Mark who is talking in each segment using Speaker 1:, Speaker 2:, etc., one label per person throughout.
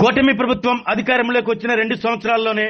Speaker 1: కూటమి ప్రభుత్వం అధికారంలోకి వచ్చిన 2 సంవత్సరాల్లోనే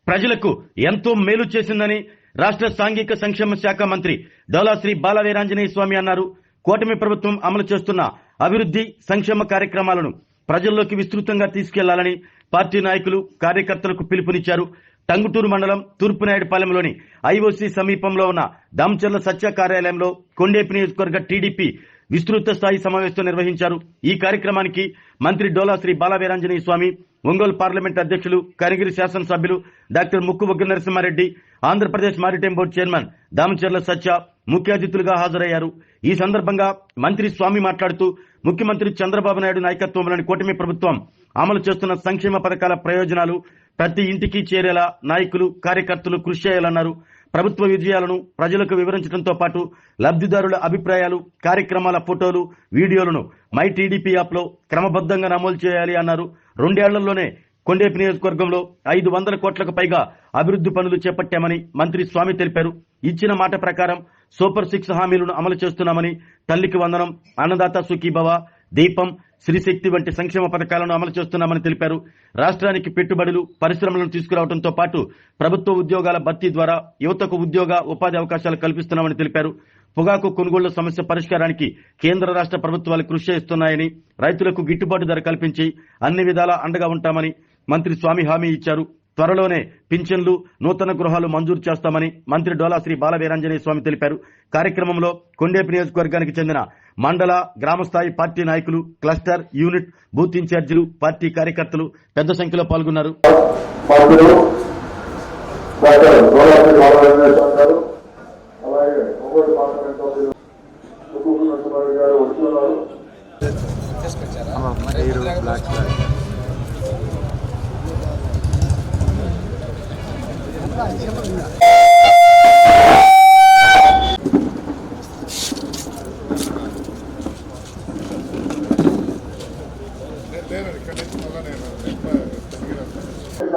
Speaker 1: ప్రజలకు ఎంతో మేలు చేసిందని రాష్ట్ర సాంఘిక సంక్షేమ శాఖ మంత్రి డోలాశ్రీ బాలవీరాంజనేయ స్వామి అన్నారు. కూటమి ప్రభుత్వం అమలు చేస్తున్న అభివృద్ధి సంక్షేమ కార్యక్రమాలను ప్రజల్లోకి విస్తృతంగా తీసుకెళ్లాలని పార్టీ నాయకులు కార్యకర్తలకు పిలుపునిచ్చారు. టంగుటూరు మండలం తూర్పునాయుడుపాలెంలోని ఐఓసీ సమీపంలో ఉన్న దామచర్ల సత్య కార్యాలయంలో కొండేపి నియోజకవర్గ టీడీపీ విస్తృత స్థాయి సమావేశం నిర్వహించారు. ఈ కార్యక్రమానికి మంత్రి డోలాశ్రీ బాలవీరాంజనేయ స్వామి, ఒంగోలు పార్లమెంట్ అధ్యక్షులు, కనిగిరి శాసనసభ్యులు డాక్టర్ ముక్కు బొగ్గ Narasimha Reddy, Andhra Pradesh maritime board chairman Damacharla Satya ముఖ్య అతిథులుగా హాజరయ్యారు. ఈ సందర్భంగా మంత్రి స్వామి మాట్లాడుతూ ముఖ్యమంత్రి చంద్రబాబు నాయుడు నాయకత్వంలోని కూటమి ప్రభుత్వం అమలు చేస్తున్న సంక్షేమ పథకాల ప్రయోజనాలు ప్రతి ఇంటికి చేరేలా నాయకులు, కార్యకర్తలు కృషి చేయాలన్నారు. ప్రభుత్వ విజయాలను ప్రజలకు వివరించడంతో పాటు లబ్ధిదారుల అభిప్రాయాలు, కార్యక్రమాల ఫోటోలు, వీడియోలను మై టీడీపీ యాప్లో క్రమబద్ధంగా నమోదు చేయాలి అన్నారు. 2 ఏళ్లలోనే కొండేపి నియోజకవర్గంలో 500 కోట్లకు పైగా అభివృద్ధి పనులు చేపట్టామని మంత్రి స్వామి తెలిపారు. ఇచ్చిన మాట ప్రకారం సూపర్ 6 హామీలను అమలు చేస్తున్నామని, తల్లికి వందనం, అన్నదాత సుఖీభవ, దీపం, శ్రీశక్తి వంటి సంక్షేమ పథకాలను అమలు చేస్తున్నామని తెలిపారు. రాష్ట్రానికి పెట్టుబడులు, పరిశ్రమలను తీసుకురావడంతో పాటు ప్రభుత్వ ఉద్యోగాల భర్తీ ద్వారా యువతకు ఉద్యోగ, ఉపాధి అవకాశాలు కల్పిస్తున్నామని తెలిపారు. పొగాకు కొనుగోళ్ల సమస్య పరిష్కారానికి కేంద్ర రాష్ట్ర ప్రభుత్వాలు కృషి చేస్తున్నాయని, రైతులకు గిట్టుబాటు ధర కల్పించి అన్ని విధాలా అండగా ఉంటామని మంత్రి స్వామి హామీ ఇచ్చారు. త్వరలోనే పింఛన్లు, నూతన గృహాలు మంజూరు చేస్తామని మంత్రి డోలాశ్రీ బాలవీరాంజనేయ స్వామి తెలిపారు. కార్యక్రమంలో కొండేపి నియోజకవర్గానికి చెందిన మండల, గ్రామస్థాయి పార్టీ నాయకులు, క్లస్టర్, యూనిట్, బూత్ ఇన్ఛార్జీలు, పార్టీ కార్యకర్తలు పెద్ద సంఖ్యలో పాల్గొన్నారు.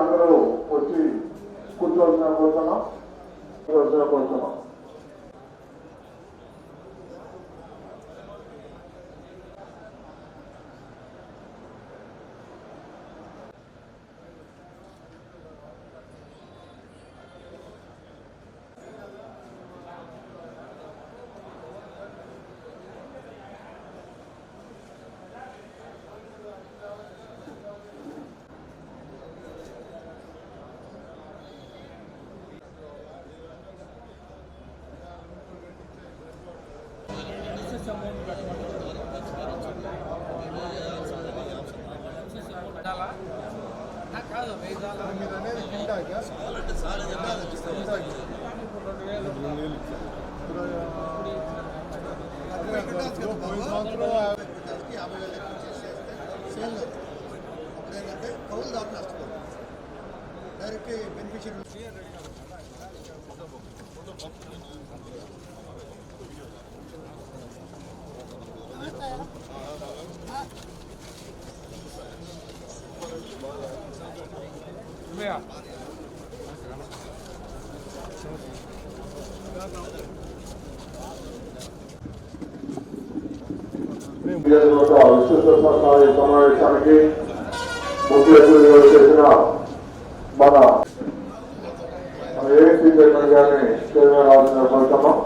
Speaker 2: అందరూ వచ్చి కూర్చోవలసిన కోసమా కోసమా సమావేశానికి ముఖ్య అతిథిగా చేసిన మన ఏఎన్సీ చైర్మన్ గారిని చైర్మన్ రావాల్సిన కోరుతున్నాం.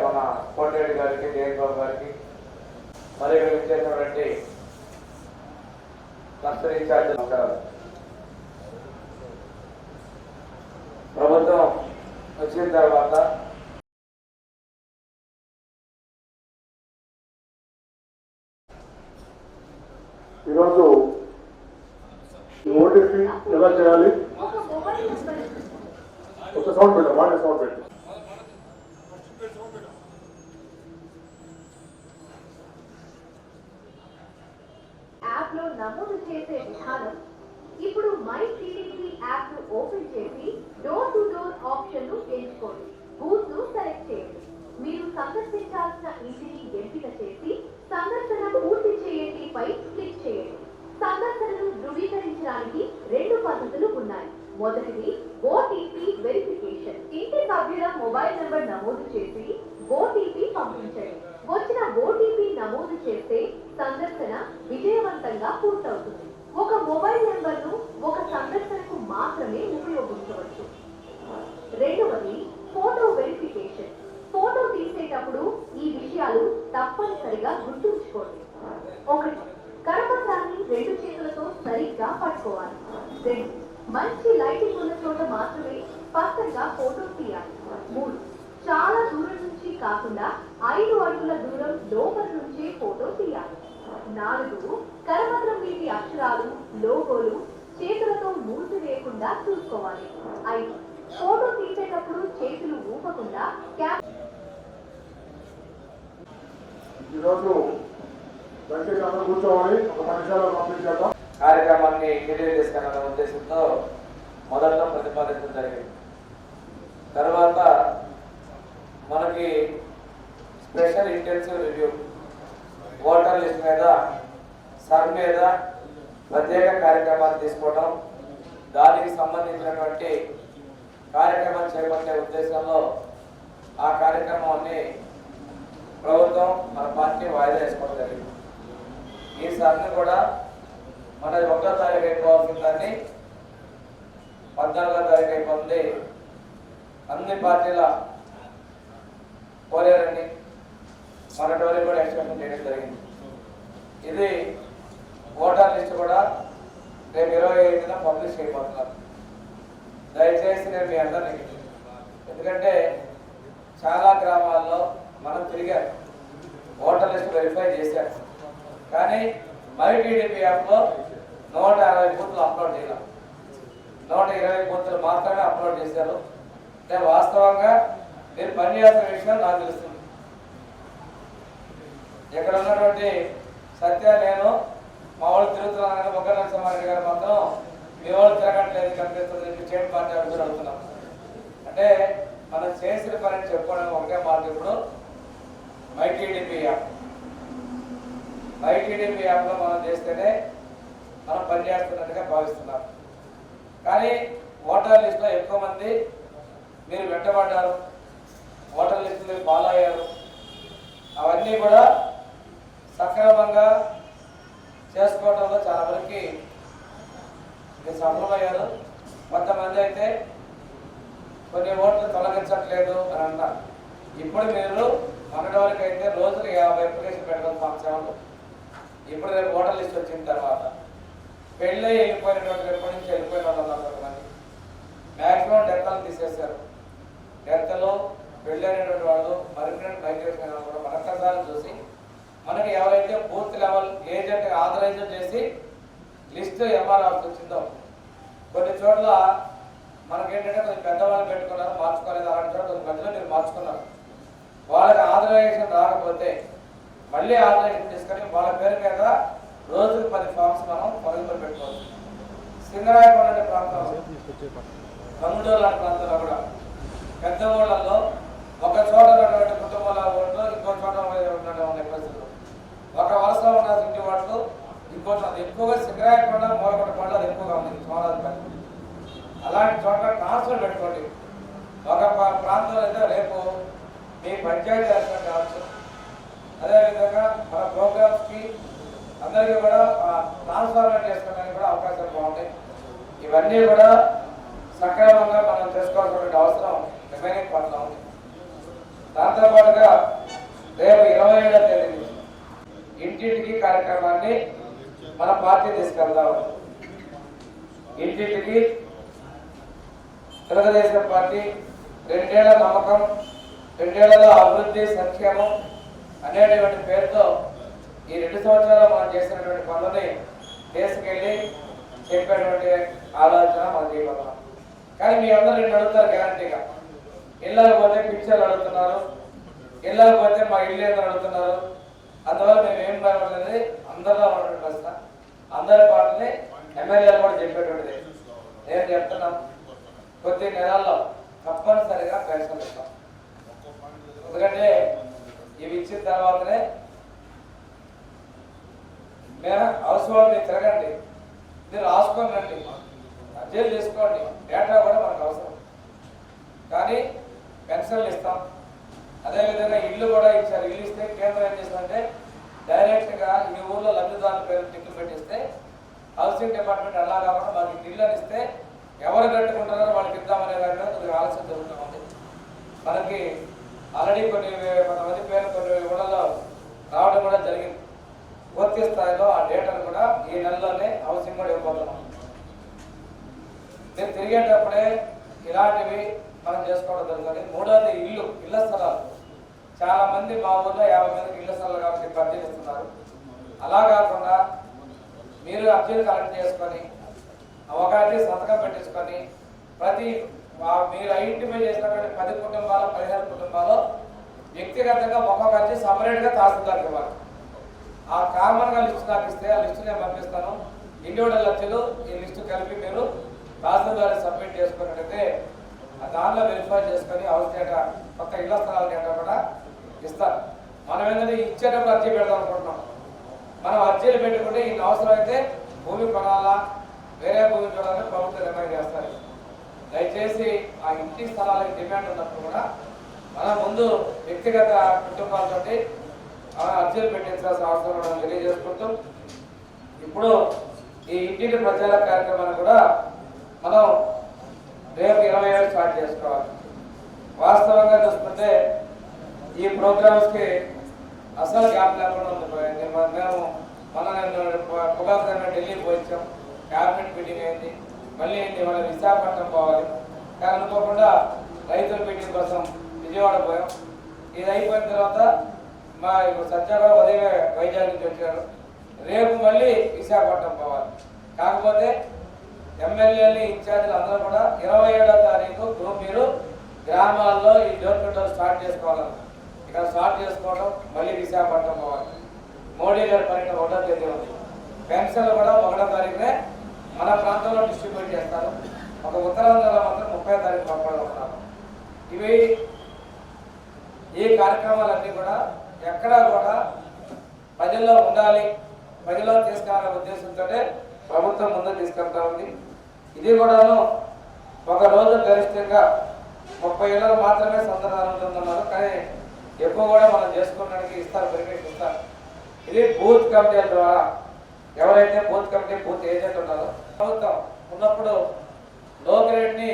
Speaker 2: మన కోటేడి గారికి, జయబాబు గారికి, మరియు చేసినటువంటి క్లస్టర్ ఇన్ఛార్జ్ ప్రభుత్వం వచ్చిన తర్వాత ఈరోజు ఓటీపీ ఎలా చేయాలి,
Speaker 3: ఒక సౌండ్ పెట్టు, బాగా సౌండ్ పెట్టు.
Speaker 4: యాప్ లో నమోదు చేసే విధానం. ఇప్పుడు మై టీడీపీ యాప్ ను ఓపెన్ చేసి డోర్ టు డోర్ ఆప్షన్ ను ఎంచుకోండి. బూత్ ను సెలెక్ట్ చేయండి. మీరు సందర్శించాల్సిన ఇంటిని ఎంపిక చేసి సందర్శన పూర్తి చేయండి పై క్లిక్ చేయండి. సందర్శనను ధృవీకరించడానికి 2 పద్ధతులు ఉన్నాయి. మొదటిది ఓటీపీ వెరిఫికేషన్. ఇంటి సభ్యుల మొబైల్ నంబర్ నమోదు చేసి ఓటీపీ పంపించండి. వచ్చిన ఓటీపీ నమోదు చేస్తే సందర్శన విజయవంతంగా పూర్తవుతుంది. ఒక మొబైల్ నంబర్ ను ఒక సందర్శనకు మాత్రమే ఉపయోగించవచ్చు. రెండవది ఫోటో వెరిఫికేషన్. ఫోటో తీసేటప్పుడు ఈ విషయాలు తప్పనిసరిగా గుర్తుంచుకోండి. 1. కరపత్రాన్ని 2 చేతులతో సరిగ్గా పట్టుకోవాలి. 2. మంచి లైటింగ్ ఉన్న చోట మాత్రమే స్పష్టంగా ఫోటో తీయాలి. 3. చాలా దూరం నుంచి కాకుండా 5 అడుగుల దూరం లోపల నుంచే ఫోటో తీయాలి. 4. కరపత్రం మీది అక్షరాలు, లోగోలు చేతులతో మూసివేయకుండా చూసుకోవాలి. 5. ఫోటో తీసేటప్పుడు చేతులు ఊపకుండా
Speaker 3: ఈరోజు దయచేసి అందరూ కూర్చోవాలి. ఒక 10 నిమిషాలు కంప్లీట్ చేద్దాం.
Speaker 2: కార్యక్రమాన్ని క్లియర్ చేసుకున్న ఉద్దేశంతో మొదట్లో ప్రతిపాదించడం జరిగింది. తర్వాత మనకి special intensive review, voter list మీద, సర్ మీద ప్రత్యేక కార్యక్రమాలు తీసుకోవడం, దానికి సంబంధించినటువంటి కార్యక్రమం చేపట్టే ఉద్దేశంలో ఆ కార్యక్రమాన్ని ప్రభుత్వం మన పార్టీ వాయిదా వేసుకోవడం జరిగింది. ఈ సర్ని కూడా మన 1వ తారీఖు అయిపోవాల్సిన దాన్ని 14వ తారీఖు అయిపోతుంది. అన్ని పార్టీల కోరేరని మన డోరీ కూడా ఎక్స్టెన్షన్ చేయడం జరిగింది. ఇది ఓటర్ లిస్ట్ కూడా రేపు 25న పబ్లిష్ చేయబోతున్నారు. దయచేసి నేను మీ అందరినీ, ఎందుకంటే చాలా గ్రామాల్లో మనం తిరిగాం, ఓటర్ లిస్ట్ వెరిఫై చేశాం, కానీ మై టీడీపీ యాప్లో 150 బూత్లు అప్లోడ్ చేయాలి. 120 బూత్లు మాత్రమే అప్లోడ్ చేశారు. అంటే వాస్తవంగా మీరు పనిచేస్తున్న విషయం నాకు తెలుస్తుంది. ఇక్కడ ఉన్నటువంటి సత్య, నేను మా వాళ్ళు తిరుగుతున్నాను, మొగ్గ నరసింహారెడ్డి గారు మాత్రం మీ వాళ్ళు తిరగట్లేదు కనిపిస్తుంది, స్టేట్ పార్టీ అభ్యర్థులు అడుగుతున్నాం. అంటే మనం చేసిన పని చెప్పుకోవడం ఒకటే మాట. ఇప్పుడు మై టీడీపీ యాప్లో మనం చేస్తేనే మనం పనిచేస్తున్నట్టుగా భావిస్తున్నాం. కానీ ఓటర్ లిస్టులో ఎక్కువ మంది మీరు వెంటబడ్డారు, ఓటర్ లిస్టు మీరు ఫాలో అయ్యారు. అవన్నీ కూడా సక్రమంగా చేసుకోవడంలో చాలా వరకు మీరు సఫలమయ్యారు. కొంతమంది అయితే కొన్ని ఓట్లు తొలగించట్లేదు అని అన్నారు. ఇప్పుడు మీరు మనడవారికి అయితే రోజుకి 50 అప్లికేషన్ పెట్టడం సంవత్సరంలో. ఇప్పుడు రేపు ఓటర్ లిస్ట్ వచ్చిన తర్వాత పెళ్ళి వెళ్ళిపోయినటువంటి ఎప్పటి నుంచి వెళ్ళిపోయిన వాళ్ళు ఉన్నారు. కొంతమంది మ్యాక్సిమం డెక్కలు తీసేశారు. డెక్కలు పెళ్ళి అనేటువంటి వాళ్ళు మరిన్ని మైగ్రేషన్ కూడా మరొకసారి చూసి మనకి ఎవరైతే బూత్ లెవెల్ ఏజెంట్ ఆథరైజ్ చేసి లిస్ట్ ఎంఆర్ ఆఫీస్ వచ్చిందో, కొన్ని చోట్ల మనకేంటంటే కొంచెం పెద్దవాళ్ళు పెట్టుకున్నారు, మార్చుకోలేదు. అలాంటి చోట్ల కొంచెం మధ్యలో మీరు మార్చుకున్నారు. వాళ్ళకి ఆథరైజేషన్ రాకపోతే మళ్ళీ ఆథరైజేషన్ తీసుకొని వాళ్ళ పేరు మీద రోజుకు 10 ఫామ్స్ మనం పొరుగులో పెట్టుకోవచ్చు. సింగరాయకొండ ప్రాంతంలో, కమ్ముడూరు లాంటి ప్రాంతాల్లో కూడా పెద్ద ఊళ్ళల్లో ఒక చోట ఉన్నటువంటి కుటుంబాల ఓట్లు ఇంకో చోట ఉన్నటువంటి పరిస్థితులు, ఒక వరుసలో ఉన్న ఇంటి ఓట్లు ఇంకో చోట ఎక్కువగా సింగరాయకొండ, మూలకొండ పండ్లు అది ఎక్కువగా ఉంది సోమరాజుపల్లి. అలాంటి చోట్ల ట్రాన్స్ఫర్ పెట్టుకోండి. ఒక ప్రాంతంలో అయితే రేపు మీ పంచాయతీ ఎలక్షన్ కావచ్చు, అదేవిధంగా మన ప్రోగ్రామ్స్కి అందరికీ కూడా ట్రాన్స్ఫర్మేట్ చేసుకోవడానికి కూడా అవకాశాలు బాగుంటాయి. ఇవన్నీ కూడా సక్రమంగా మనం చేసుకోవాల్సిన అవసరం రిమైనింగ్ పనులు ఉంది. దాంతోపాటుగా రేపు 27వ తేదీ ఇంటింటికి కార్యక్రమాన్ని మన పార్టీ తీసుకెళ్దాం. ఇంటింటికి తెలుగుదేశం పార్టీ 2 ఏళ్ల నమ్మకం, 2 ఏళ్లలో అభివృద్ధి, సంక్షేమం అనేటువంటి పేరుతో ఈ 2 సంవత్సరాలు మనం చేసినటువంటి పనులని తీసుకెళ్ళి చెప్పేటువంటి ఆలోచన మనం చేయగలం. కానీ మీ అందరూ రెండు అడుగుతారు గ్యారంటీగా. ఇళ్ళకపోతే పిక్చర్లు అడుగుతున్నారు, ఇళ్ళకపోతే మా ఇల్లు ఏదో అడుగుతున్నారు. అందువల్ల మేము ఏం పర్వాలేదు అందరిలో ఉన్నటువంటి ప్రశ్న, అందరి పాటని ఎమ్మెల్యేలు కూడా చెప్పేటువంటిది. నేను చెప్తున్నాను, కొద్ది నెలల్లో తప్పనిసరిగా పెన్షన్ ఇస్తాం. ఎందుకంటే ఇవి ఇచ్చిన తర్వాతనే మేము అవసరం మీరు తిరగండి, మీరు రాసుకోండి, అర్జీలు తీసుకోండి, డేటా కూడా మనకు అవసరం. కానీ పెన్షన్లు ఇస్తాం. అదేవిధంగా ఇల్లు కూడా ఇచ్చారు. ఇల్లు ఇస్తే కేంద్రం ఏం చేస్తుందంటే డైరెక్ట్గా ఈ ఊర్లో లబ్ధిదారుల పేరు టిక్కు పెట్టిస్తే హౌసింగ్ డిపార్ట్మెంట్ అలా కాకుండా మాకు ఇల్లు అని ఇస్తే ఎవరు కట్టుకుంటారో వాళ్ళకి ఇద్దామనే దాని మీద కొద్దిగా ఆలస్యం జరుగుతుంది. మనకి ఆల్రెడీ కొంతమంది పేరు కొన్ని ఊళ్ళలో రావడం కూడా జరిగింది. పూర్తి స్థాయిలో ఆ డేటాను కూడా ఈ నెలలోనే హౌసింగ్ కూడా ఇవ్వబోతున్నాం. మీరు తిరిగేటప్పుడే ఇలాంటివి మనం చేసుకోవడం జరుగుతుంది. మూడోది ఇళ్ల స్థలాలు. చాలా మంది మా ఊర్లో 50 మందికి ఇళ్ల స్థలాలు కాబట్టి అర్జీలు ఇస్తున్నారు. అలా కాకుండా మీరు అర్జీలు కలెక్ట్ చేసుకొని ఒకటి సంతకం పెట్టించుకొని మీరు ఐడెంటిఫై చేసినటువంటి 10 కుటుంబాలు 15 కుటుంబాలు వ్యక్తిగతంగా ఒక్కొక్క అర్జీ సపరేట్గా తహసీల్దార్కి ఇవ్వాలి. ఆ కామన్గా లిస్టు నాకు ఇస్తే ఆ లిస్టు నేను పంపిస్తాను. ఇండివిజువల్ అర్జీలు ఈ లిస్టు కలిపి మీరు తహసీల్దార్కి సబ్మిట్ చేసుకున్నట్టయితే దానిలో వెరిఫై చేసుకొని హౌస్ డేటా కొత్త ఇళ్ల స్థలాల డేటా కూడా ఇస్తారు. మనం ఏంటంటే ఇచ్చేటప్పుడు అర్జీ పెడదాం అనుకుంటున్నాం. మనం అర్జీలు పెట్టుకుంటే ఇన్ని అవసరం అయితే భూమి కొనాలా వేరే భూమి చూడాలని ప్రభుత్వం నిర్ణయం చేస్తారు. దయచేసి ఆ ఇంటి స్థలాలకి డిమాండ్ ఉన్నప్పుడు కూడా మనం ముందు వ్యక్తిగత కుటుంబాలతో అర్జీలు పెట్టించాల్సిన అవసరం కూడా తెలియజేసుకుంటూ ఇప్పుడు ఈ ఇంటింటి ప్రచార కార్యక్రమాన్ని కూడా మనం రేపు 27 స్టార్ట్ చేసుకోవాలి. వాస్తవంగా చూసుకుంటే ఈ ప్రోగ్రామ్స్కి అసలు గ్యాప్ లేకుండా ఉండిపోయింది. మేము పొగాకు ఢిల్లీకి పోయించాం, క్యాబినెట్ మీటింగ్ అయింది, మళ్ళీ మన విశాఖపట్నం పోవాలి. కానీ అనుకోకుండా రైతుల మీటింగ్ కోసం విజయవాడ పోయాం. ఇది అయిపోయిన తర్వాత మా సత్యాగా ఉదయం వైజాగ్ నుంచి వచ్చారు. రేపు మళ్ళీ విశాఖపట్నం పోవాలి. కాకపోతే ఎమ్మెల్యేలు ఇన్ఛార్జీలు అందరూ కూడా 27వ తారీఖు మీరు గ్రామాల్లో ఈ డోర్ టు డోర్ స్టార్ట్ చేసుకోవాలని ఇక్కడ స్టార్ట్ చేసుకోవడం, మళ్ళీ విశాఖపట్నం పోవాలి. మోడీ గారి పర్యటన 1వ తేదీ ఉంది. పెన్షన్లు కూడా 1వ తారీఖునే మన ప్రాంతంలో డిస్ట్రిబ్యూట్ చేస్తారు. ఒక ఉత్తరాంధ్రలో మాత్రం 30వ తారీఖు పంపడం. ఇవి ఈ కార్యక్రమాలన్నీ కూడా ఎక్కడా కూడా ప్రజల్లో ఉండాలి, ప్రజల్లో తీసుకురావాలనే ఉద్దేశంతో ప్రభుత్వం ముందుకు తీసుకెళ్తా ఉంది. ఇది కూడాను ఒక రోజు గరిష్టంగా 30 ఏళ్ళు మాత్రమే సందర్భాలు ఉంటున్నారు. కానీ ఎక్కువ కూడా మనం చేసుకోవడానికి ఇస్తారు, బెనిఫిట్ ఇస్తారు. ఇది బూత్ కమిటీల ద్వారా ఎవరైతే బూత్ కమిటీ బూత్ ఏజెంట్ ఉన్నారో ప్రభుత్వం ఉన్నప్పుడు లో గ్రేడ్ని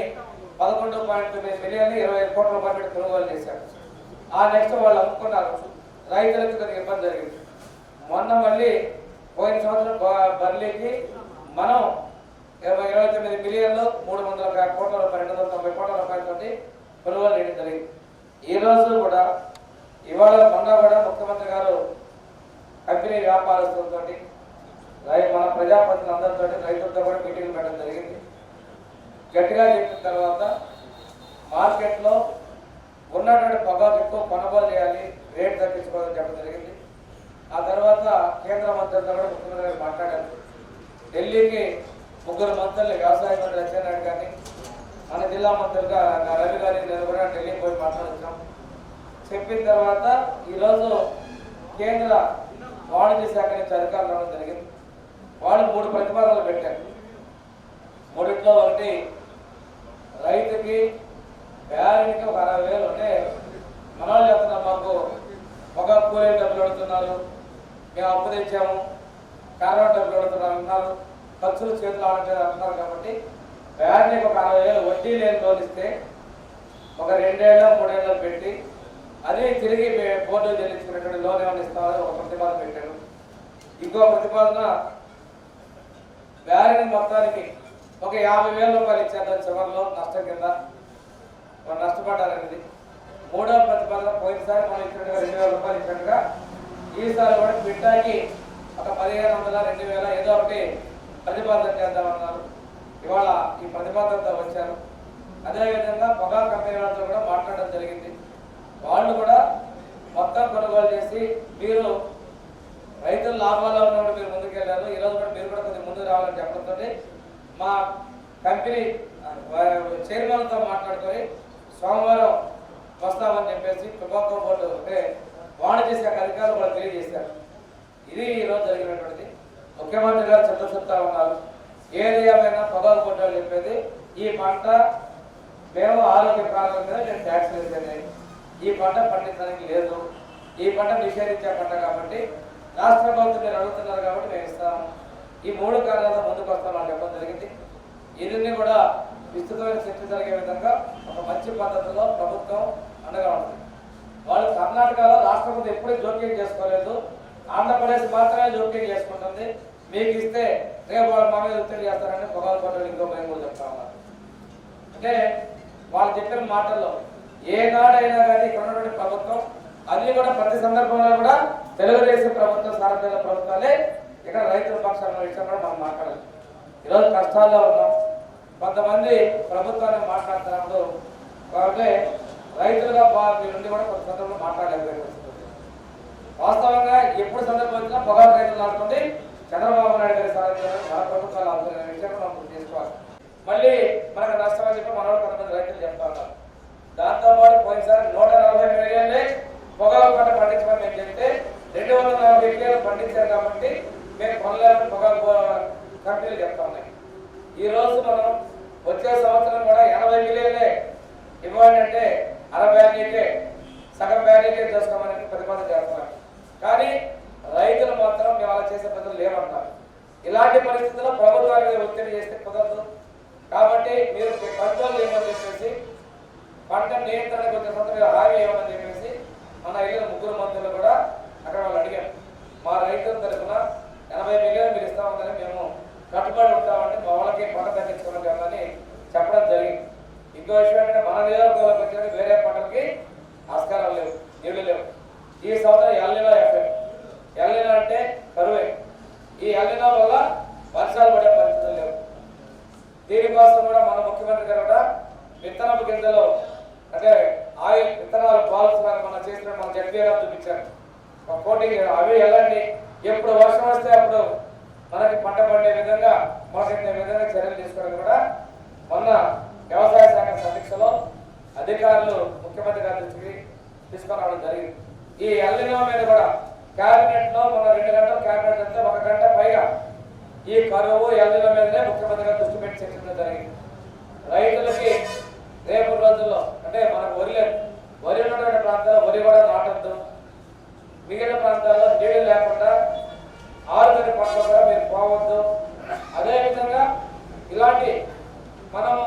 Speaker 2: 11.9 మిలియన్ 25 కోట్ల రూపాయలు పెట్టి కొనుగోలు చేశారు. ఆ నెక్స్ట్ వాళ్ళు అమ్ముకున్నారు. రైతులకు కొద్దిగా ఇబ్బంది జరిగింది. మొన్న మళ్ళీ పోయిన సంవత్సరం బర్లీకి మనం 29 మిలియన్లు 300 కోట్ల రూపాయలు 290 కోట్ల రూపాయలతో కొనుగోలు చేయడం జరిగింది. ఈ రోజు కూడా ఇవాళ మొన్న కూడా ముఖ్యమంత్రి గారు కంపెనీ వ్యాపారస్తులతో మన ప్రజాప్రతినిధులు అందరితో రైతులతో కూడా మీటింగ్లు పెట్టడం జరిగింది. గట్టిగా చెప్పిన తర్వాత మార్కెట్లో ఉన్నటువంటి పొగాకు ఎక్కువ కొనుగోలు చేయాలి, రేట్ తగ్గించుకోవాలని చెప్పడం జరిగింది. ఆ తర్వాత కేంద్ర మంత్రులతో కూడా ముఖ్యమంత్రి గారు మాట్లాడారు. ఢిల్లీకి 3 మంత్రులు వ్యవసాయ మంత్రి అచ్చెన్నాయుడు గారిని, మన జిల్లా మంత్రులుగా రవి గారిని నేను కూడా ఢిల్లీకి పోయి మాట్లాడుతున్నాం. చెప్పిన తర్వాత ఈరోజు కేంద్ర వాణిజ్య శాఖ నుంచి అధికారులు రావడం జరిగింది. వాళ్ళు 3 ప్రతిపాదనలు పెట్టారు. 3ట్లో ఒకటి రైతుకి బ్యారెన్కి ఒక 60,000 ఉంటే మన వాళ్ళు చెప్తున్నారు, మాకు ఒక కూలీ డబ్బులు అడుగుతున్నారు, మేము అప్పు తెచ్చాము, కరోనా డబ్బులు అడుగుతున్నారు అంటున్నారు, ఖర్చులు చేతులు ఆడట్లేదు అంటున్నారు. కాబట్టి బ్యారెన్కి ఒక 60,000 వడ్డీ లేని లోన్ ఇస్తే ఒక 2 ఏళ్ళు 3 ఏళ్ళు పెట్టి అదే తిరిగి బోర్డు చెల్లించుకునేటువంటి లోన్ ఏమైనా ఇస్తామని ఒక ప్రతిపాదన పెట్టారు. ఇంకో ప్రతిపాదన బ్యారెన్ మొత్తానికి ఒక 50,000 రూపాయలు ఇచ్చారు చివరిలో నష్టం కింద నష్టపడ్డారనేది. 3వ ప్రతిపాదన పోయినసారి మనం ఇచ్చినట్టుగా 2,000 రూపాయలు ఇచ్చినట్టుగా ఈసారి కూడా బిడ్డకి ఒక 1,500 2,000 ఏదో ఒకటి ప్రతిపాదన చేద్దామన్నారు. ఇవాళ ఈ ప్రతిపాదనతో వచ్చారు. అదేవిధంగా పొగాకు కంపెనీ వాళ్ళతో కూడా మాట్లాడడం జరిగింది. వాళ్ళు కూడా మొత్తం కొనుగోలు చేసి మీరు రైతుల లాభాల్లో ఉన్నప్పుడు మీరు ముందుకు వెళ్ళారు. ఈరోజు కూడా మీరు కూడా కొద్దిగా ముందుకు రావాలని చెప్పడంతో మా కంపెనీ చైర్మన్తో మాట్లాడుకొని సోమవారం వస్తామని చెప్పేసి టొబాకో బోర్డు అంటే వాణిజ్య శాఖ అధికారులు కూడా తెలియజేశారు. ఇది ఈరోజు జరిగినటువంటిది. ముఖ్యమంత్రి గారు చెప్తా ఉన్నారు, ఏది ఏమైనా పొగాకు బోర్డు చెప్పేది ఈ పంట మేము ఆరోగ్య కారణం మీద నేను ట్యాక్స్ వేసేది, ఈ పంట పండించడానికి లేదు, ఈ పంట నిషేధించే పంట కాబట్టి రాష్ట్ర ప్రభుత్వం మీరు అడుగుతున్నారు కాబట్టి మేము ఇస్తాము. ఈ 3 కారణాలతో ముందుకు వస్తామని చెప్పడం జరిగింది. ఇవన్నీ కూడా విస్తృతమైన చర్చ జరిగే విధంగా ఒక మంచి పద్ధతిలో ప్రభుత్వం అండగా ఉంటుంది. వాళ్ళు కర్ణాటకలో రాష్ట్ర ప్రభుత్వం ఎప్పుడూ జోక్యం చేసుకోలేదు, ఆంధ్రప్రదేశ్ మాత్రమే జోక్యం చేసుకుంటుంది. మీకు ఇస్తే రేపు వాళ్ళు మా మీద ఒత్తిడి చేస్తారని పొగాకు బోర్డు ఇంకో భయం కూడా చెప్తా ఉన్నారు. అంటే వాళ్ళు చెప్పిన మాటల్లో ఏనాడైనా కానీ ఇక్కడ ఉన్నటువంటి ప్రభుత్వం అన్ని కూడా ప్రతి సందర్భంలో కూడా తెలుగుదేశం ప్రభుత్వం సారథ్యంలో ప్రభుత్వాలే ఇక్కడ రైతుల పక్షాల విషయం కూడా మనం మాట్లాడాలి. ఈరోజు కష్టాల్లో ఉన్నాం. కొంతమంది ప్రభుత్వాన్ని మాట్లాడుతున్నప్పుడు కాబట్టి రైతులుగా మీ నుండి కూడా కొంత సందర్భంలో మాట్లాడలేకపోయింది. వాస్తవంగా ఎప్పుడు సందర్భం వచ్చినా పొగాకు రైతులు ఆడుతుంది చంద్రబాబు నాయుడు గారి సారథ్యంలో మన ప్రభుత్వాలు ఆడుతున్న విషయం మనం తీసుకోవాలి. మళ్ళీ మనకు నష్టం అని చెప్పి మనలో కొంతమంది రైతులు చెప్తా ఉన్నారు. దాంతోపాటు పోయినసారి 140 మిలియన్లే పొగాకు పంట పండించమని మేము చెప్తే 240 మిలియన్లు పండించారు కాబట్టి మేము కొనలేమని పొగాకు కంపెనీలు చెప్తా ఉన్నాయి. ఈ రోజు మనం వచ్చే సంవత్సరం కూడా 80 మిలియన్లే ఇవ్వండి అంటే 60 బ్యారీకే సగం బ్యారీకే చేసుకోమని ప్రతిపాదన చేస్తున్నారు. కానీ రైతులు మాత్రం మేము అలా చేసే పద్ధతులు లేవంటారు. ఇలాంటి పరిస్థితుల్లో ప్రభుత్వాల మీద ఒత్తిడి చేస్తే కుదరదు. కాబట్టి మీరు కంట్రోల్ చేయమని చెప్పేసి పంట నియంత్రణకు వచ్చే సందర్భంగా హామీ ఇవ్వమని చెప్పేసి మన వెళ్ళిన 3 మంత్రులు కూడా అక్కడ వాళ్ళు అడిగారు. మా రైతుల తరఫున 80 మిలియన్లు మీరు ఇస్తామని మేము కట్టుబడి ఉంటామంటే మా వాళ్ళకి పంట తగ్గించుకోవాలని చెప్పడం జరిగింది. ఇంకో విషయం ఏంటంటే మన నియోజకవర్గంలోకి వచ్చిన వేరే పంటలకి ఆస్కారం లేవు, నీళ్లు లేవు. ఈ సంవత్సరం ఎల్నినో ఎఫెక్ట్. ఎల్నినో అంటే కరువే. ఈ ఎల్నినో వల్ల వర్షాలు పడే పరిస్థితులు లేవు. దీనికోసం కూడా మన ముఖ్యమంత్రి గారు కూడా విత్తనపు గింజలు అంటే ఆయిల్ విత్తనాలు బాల్స్ మనం చేసిన మన జడ్పీఆర్ చూపించారు. కోటింగ్ అవి ఎలాంటి ఎప్పుడు వర్షం వస్తే అప్పుడు మనకి పంట పండే విధంగా మోసే విధంగా చర్యలు తీసుకోవడం కూడా మొన్న వ్యవసాయ శాఖ సమీక్షలో అధికారులు ముఖ్యమంత్రి గారి దృష్టికి తీసుకొని రావడం జరిగింది. ఈ ఎల్నినో మీద కూడా కేబినెట్ లో మన 2 గంటలు కేబినెట్ అంటే 1 గంట పైగా ఈ కరువు ఎల్నినో మీదనే ముఖ్యమంత్రి గారు దృష్టి పెట్టి చర్చించడం జరిగింది. రైతులకి రేపు రోజుల్లో అంటే మనకు వరి ఉన్నటువంటి ప్రాంతాల్లో వరి కూడా నాటద్దు, మిగిలిన ప్రాంతాల్లో నీళ్లు లేకుండా ఆరుగడి పంటలు కూడా మీరు పోవద్దు. అదేవిధంగా ఇలాంటి మనము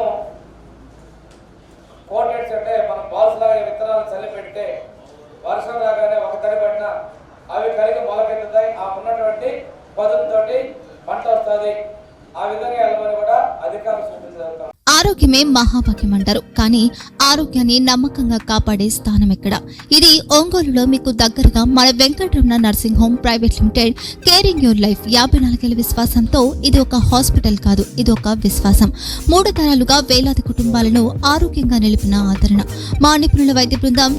Speaker 2: కోటెడ్స్ అంటే మనం బాల్స్ లాగా విత్తనాలు చల్లి పెడితే వర్షం రాగానే ఒక తడి పడినా అవి కరిగి మొలకెత్తుతాయి. ఆ ఉన్నటువంటి పదులతోటి పంట వస్తుంది. ఆ విధంగా వెళ్ళమని కూడా అధికారులు సూచించారు.
Speaker 5: ఆరోగ్యమే మహాభాగ్యం అంటారు, కానీ ఆరోగ్యాన్ని నమ్మకంగా కాపాడే స్థానం ఎక్కడ? ఇది ఒంగోలులో మీకు దగ్గరగా మన Venkataramana nursing home private limited. Caring your life 54 ఏళ్ల విశ్వాసంతో ఇది ఒక హాస్పిటల్ కాదు, ఇది ఒక విశ్వాసం. 3 తరాలుగా వేలాది కుటుంబాలను ఆరోగ్యంగా నిలిపిన ఆదరణ. మా నిపుణుల వైద్య బృందం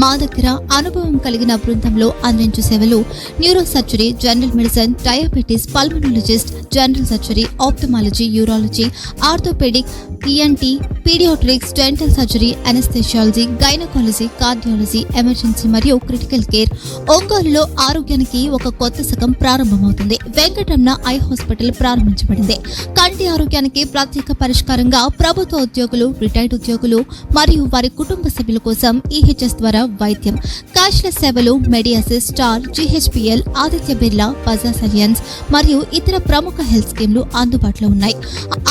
Speaker 5: మా దగ్గర అనుభవం కలిగిన బృందంలో అందించే సేవలు neuro surgery, general medicine, diabetes, pulmonologist, general surgery, ophthalmology, urology, orthopaedic, ENT, paediatrics, dental surgery, anaesthesiology, gynaecology, cardiology, emergency మరియు క్రిటికల్ కేర్. ఒంగోలులో ఆరోగ్యానికి ఒక కొత్త శకం ప్రారంభమవుతుంది. వెంకటరమణ ఐ హాస్పిటల్ ప్రారంభించబడింది. కంటి ఆరోగ్యానికి ప్రత్యేక పరిష్కారంగా ప్రభుత్వ ఉద్యోగులు, రిటైర్డ్ ఉద్యోగులు మరియు వారి కుటుంబ సభ్యుల కోసం EHS ద్వారా వైద్యం, క్యాష్లెస్ సేవలు, మెడియాసిస్, Star, GHPL, Aditya Birla, Bajaj Allianz మరియు ఇతర ప్రముఖ హెల్త్ స్కీమ్లు అందుబాటులో ఉన్నాయి.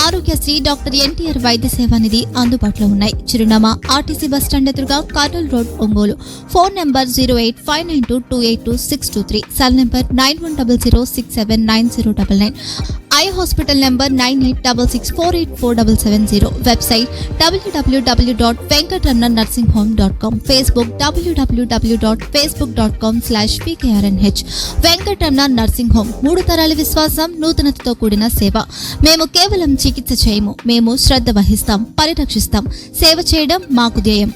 Speaker 5: ఆరోగ్యశ్రీ, డాక్టర్ NTR వైద్య సేవా నిధి అందుబాటులో ఉన్నాయి. చిరునామా RTC బస్ స్టాండ్ ఎదురుగా, Kurnool road, Ongole. Phone number 08592282623, cell number 9100679099. Eye hospital number 9866484770. Website www.venkatramnanursing.com. Facebook www.facebook.com/vkrnh. Venkataramana nursing home, 3 తరాల విశ్వాసం, నూతనతతో కూడిన సేవ. మేము కేవలం చికిత్స చేయము, మేము శ్రద్ధ వహిస్తాం, పరిరక్షిస్తాం. సేవ చేయడం మాకు ధ్యేయం.